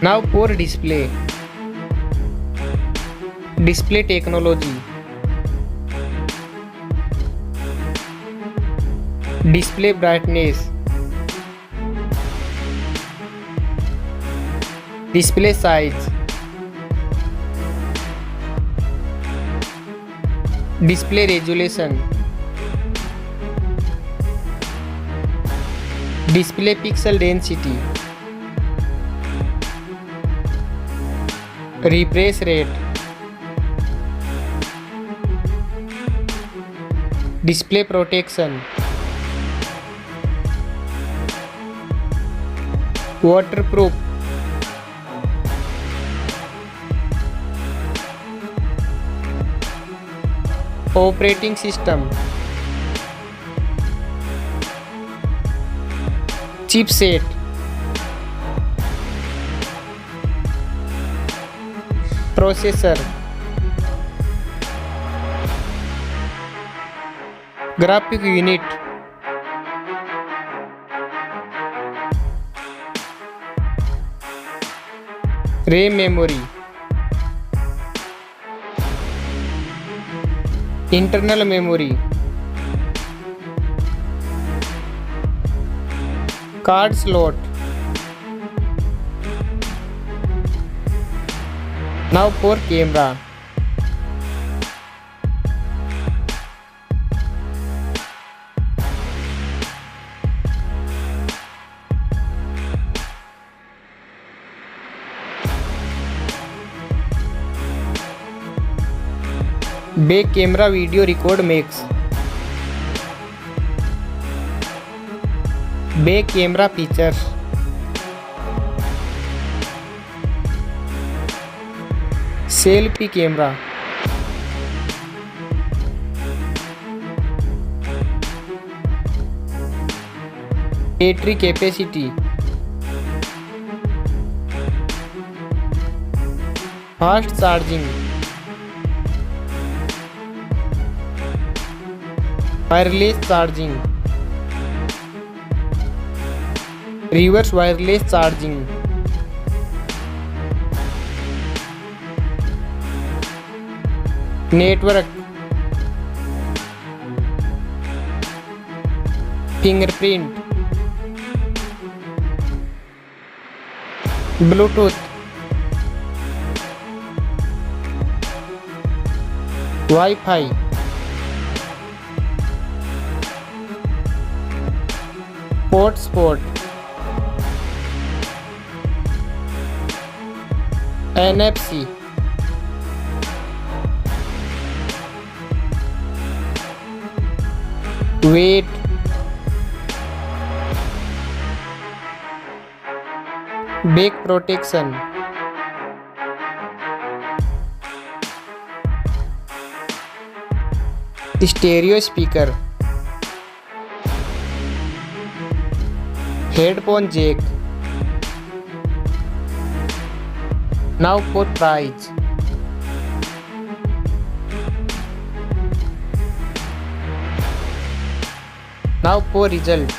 Now for display. Display technology. Display brightness. Display size. Display resolution. Display pixel density. Refresh rate. Display protection. Waterproof. Operating system. Chipset. Processor. Graphic unit. RAM memory. Internal memory. Card slot. Now for camera. Back camera video record makes. Back camera features. Selfie camera. Battery capacity. Fast charging. Wireless charging. Reverse wireless charging. Network. Fingerprint. Bluetooth. Wi-Fi. Hotspot. NFC. Weight. Back protection. Stereo speaker. Headphone jack. Now for price. Now for result.